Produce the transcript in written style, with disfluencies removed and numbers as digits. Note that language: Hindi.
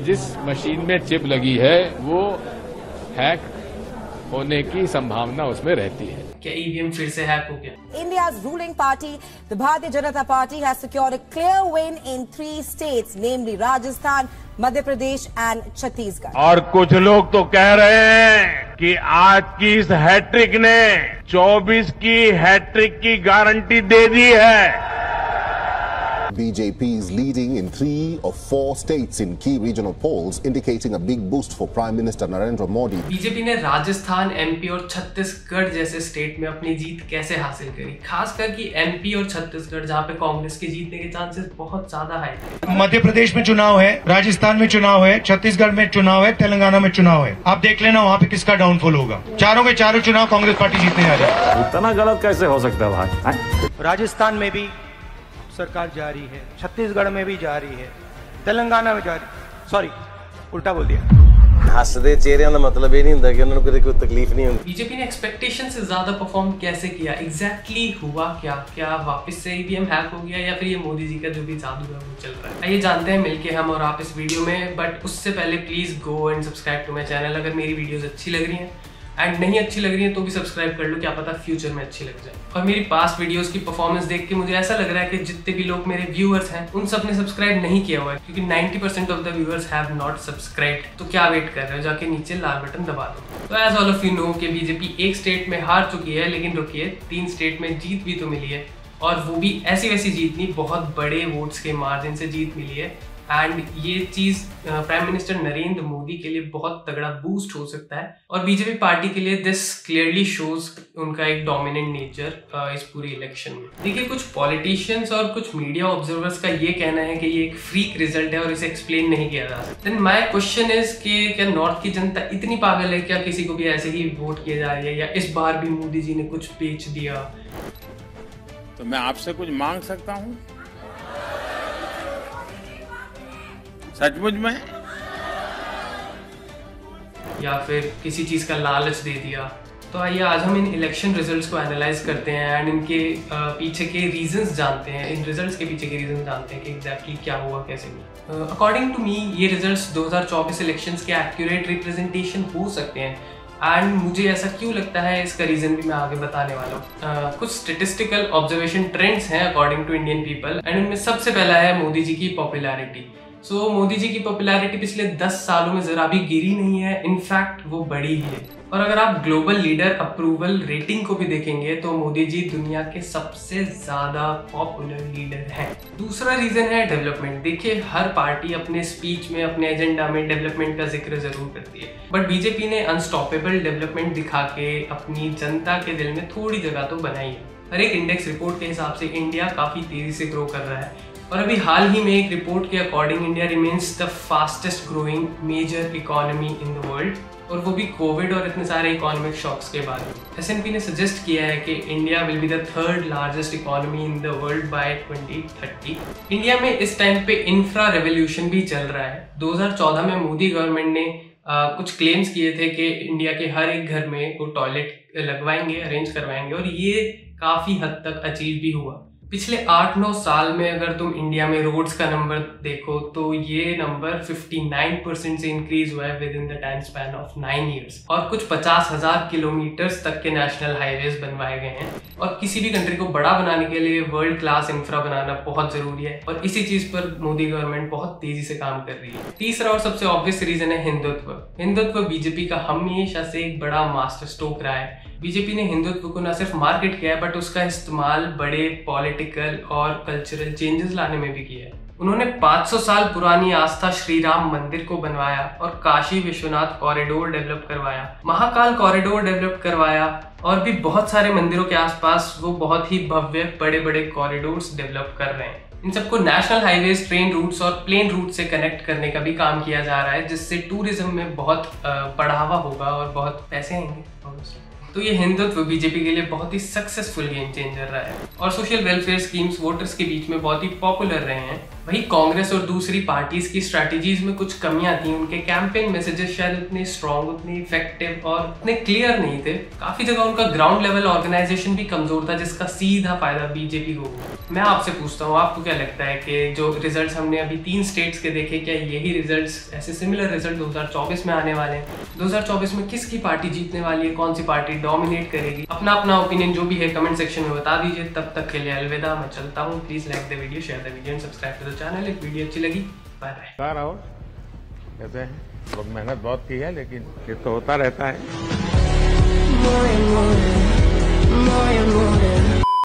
जिस मशीन में चिप लगी है वो हैक होने की संभावना उसमें रहती है। क्या ईवीएम फिर से हैक हो गया? India's ruling party, the Bharatiya Janata Party, has secured a clear win in 3 states, namely Rajasthan, Madhya Pradesh and Chhattisgarh. और कुछ लोग तो कह रहे हैं कि आज की इस हैट्रिक ने 24 की हैट्रिक की गारंटी दे दी है। BJP is leading in 3 of 4 states in key regional polls, indicating a big boost for Prime Minister Narendra Modi. BJP ने राजस्थान, एमपी और छत्तीसगढ़ जैसे स्टेट में अपनी जीत कैसे हासिल करी? खासकर कि एमपी और छत्तीसगढ़ जहां पे कांग्रेस के जीतने के चांसेस बहुत ज्यादा है। मध्य प्रदेश में चुनाव है, राजस्थान में चुनाव है, छत्तीसगढ़ में चुनाव है, तेलंगाना में चुनाव है। आप देख लेना वहाँ पे किसका डाउनफॉल होगा। चारों के चारों चुनाव कांग्रेस पार्टी जीतने जा रही है। इतना गलत कैसे हो सकता है भाई? राजस्थान में भी सरकार जा रही है, छत्तीसगढ़ में भी जा रही है, तेलंगाना में जा रही, सॉरी उल्टा बोल दिया। हंसदे चेहरे का मतलब ये नहीं होता कि उन्होंने कोई तकलीफ नहीं होगी। बीजेपी ने एक्सपेक्टेशन से ज्यादा परफॉर्म कैसे किया? एग्जैक्टली हुआ क्या? क्या वापस से ईवीएम हैक हो गया या फिर ये मोदी जी का जो भी जादू है वो चल रहा है? आइए जानते हैं मिलके हम और आप इस वीडियो में। बट उससे पहले please go and subscribe to my channel अगर मेरी वीडियोज अच्छी लग रही हैं, एंड नहीं अच्छी लग रही है तो भी सब्सक्राइब कर लो, क्या पता फ्यूचर में अच्छी लग जाए। और मेरी पास्ट वीडियोस की परफॉर्मेंस देख के मुझे ऐसा लग रहा है कि जितने भी लोग मेरे व्यूअर्स हैं उन सब ने सब्सक्राइब नहीं किया हुआ है, क्योंकि 90% of the viewers have not subscribed. तो क्या वेट कर रहे हो? जाके नीचे लाल बटन दबा दो। तो as all of you know कि बीजेपी एक स्टेट में हार चुकी है, लेकिन रुकिए 3 स्टेट में जीत भी तो मिली है, और वो भी ऐसी वैसी जीत नहीं, बहुत बड़े वोट्स के मार्जिन से जीत मिली है। एंड ये चीज प्राइम मिनिस्टर नरेंद्र मोदी के लिए बहुत तगड़ा बूस्ट हो सकता है, और बीजेपी पार्टी के लिए दिस क्लियरली शोज उनका एक डोमिनेंट नेचर इस पूरी इलेक्शन में। देखिए, कुछ पॉलिटिशियंस और कुछ मीडिया ऑब्जर्वर्स का ये कहना है कि ये एक फ्रीक रिजल्ट है और इसे एक्सप्लेन नहीं किया जा सकता। देन माय क्वेश्चन इज कि क्या नॉर्थ की जनता इतनी पागल है? क्या किसी को भी ऐसे ही वोट किया जा रही है, या इस बार भी मोदी जी ने कुछ बेच दिया? तो मैं आपसे कुछ मांग सकता हूँ सचमुच में, या फिर किसी चीज का लालच दे दिया? तो आइए आज हम इन इलेक्शन रिजल्ट्स को एनालाइज करते हैं एंड इनके पीछे के रीजंस जानते हैं, इन रिजल्ट्स के पीछे के रीजंस जानते हैं कि एग्जैक्टली क्या हुआ, कैसे हुआ। अकॉर्डिंग टू मी ये रिजल्ट्स 2024 इलेक्शंस के एक्यूरेट रिप्रेजेंटेशन हो सकते हैं, एंड मुझे ऐसा क्यों लगता है इसका रीजन भी मैं आगे बताने वाला हूँ। कुछ स्टेटिस्टिकल ऑब्जर्वेशन ट्रेंड्स हैं according to Indian people, and उनमें सबसे पहला है मोदी जी की पॉपुलैरिटी। सो मोदी जी की पॉपुलैरिटी पिछले 10 सालों में जरा भी गिरी नहीं है, इनफैक्ट वो बढ़ी है। और अगर आप ग्लोबल लीडर अप्रूवल रेटिंग को भी देखेंगे तो मोदी जी दुनिया के सबसे ज्यादा पॉपुलर लीडर हैं। दूसरा रीजन है डेवलपमेंट। देखिए, हर पार्टी अपने स्पीच में, अपने एजेंडा में डेवलपमेंट का जिक्र जरूर करती है, बट बीजेपी ने अनस्टॉपेबल डेवलपमेंट दिखा के अपनी जनता के दिल में थोड़ी जगह तो बनाई है। हर एक इंडेक्स रिपोर्ट के हिसाब से इंडिया काफी तेजी से ग्रो कर रहा है, और अभी हाल ही में एक रिपोर्ट के according India remains the fastest growing major economy in the world, और वो भी कोविड और इतने सारे इकोनॉमिक शॉक्स के बाद। S&P ने सजेस्ट किया है कि India will be the 3rd largest economy in the world by 2030। India में इस टाइम पे इंफ्रा रेवोल्यूशन भी चल रहा है। 2014 में मोदी गवर्नमेंट ने कुछ क्लेम्स किए थे कि इंडिया के हर एक घर में वो टॉयलेट लगवाएंगे, अरेंज करवाएंगे, और ये काफी हद तक अचीव भी हुआ। पिछले 8-9 साल में अगर तुम इंडिया में रोड्स का नंबर देखो तो ये नंबर 59% से इंक्रीज हुआ है with in the time span of 9 years, और कुछ 50,000 किलोमीटर्स तक के नेशनल हाईवेज बनवाए गए हैं। और किसी भी कंट्री को बड़ा बनाने के लिए वर्ल्ड क्लास इंफ्रा बनाना बहुत जरूरी है, और इसी चीज पर मोदी गवर्नमेंट बहुत तेजी से काम कर रही है। तीसरा और सबसे ऑब्वियस रीजन है हिंदुत्व। हिंदुत्व बीजेपी का हमेशा से एक बड़ा मास्टर स्ट्रोक रहा है। बीजेपी ने हिंदुत्व को न सिर्फ मार्केट किया है, बट उसका इस्तेमाल बड़े पॉलिटिकल और कल्चरल चेंजेस लाने में भी किया है। उन्होंने 500 साल पुरानी आस्था श्री राम मंदिर को बनवाया, और काशी विश्वनाथ कॉरिडोर डेवलप करवाया, महाकाल कॉरिडोर डेवलप करवाया, और भी बहुत सारे मंदिरों के आसपास वो बहुत ही भव्य बड़े बड़े कॉरिडोर्स डेवलप कर रहे हैं। इन सबको नेशनल हाईवेज, ट्रेन रूट्स और प्लेन रूट से कनेक्ट करने का भी काम किया जा रहा है, जिससे टूरिज्म में बहुत बढ़ावा होगा और बहुत पैसे आएंगे। तो ये हिंदुत्व बीजेपी के लिए बहुत ही सक्सेसफुल गेम चेंजर रहा है, और सोशल वेलफेयर स्कीम्स वोटर्स के बीच में बहुत ही पॉपुलर रहे हैं। वही कांग्रेस और दूसरी पार्टीज की स्ट्रैटेजीज में कुछ कमियां थी। उनके कैंपेन मैसेजेस शायद उतने स्ट्रॉन्ग, उतने इफेक्टिव और उतने क्लियर नहीं थे। काफी जगह उनका ग्राउंड लेवल ऑर्गेनाइजेशन भी कमजोर था, जिसका सीधा फायदा बीजेपी को। मैं आपसे पूछता हूँ, आपको क्या लगता है कि जो रिजल्ट्स हमने अभी 3 स्टेट्स के देखे, क्या यही रिजल्ट्स, ऐसे सिमिलर रिजल्ट 2024 में आने वाले हैं? 2024 में किसकी पार्टी जीतने वाली है, कौन सी पार्टी डोमिनेट करेगी? अपना अपना ओपिनियन जो भी है कमेंट सेक्शन में बता दीजिए। तब तक के लिए अलविदा, मैं चलता हूँ। Please like the video, share the video and subscribe to the channel. एक वीडियो अच्छी लगी, बाय बाय। राहुल कहते हैं लोग मेहनत बहुत की है, लेकिन ये तो होता रहता है।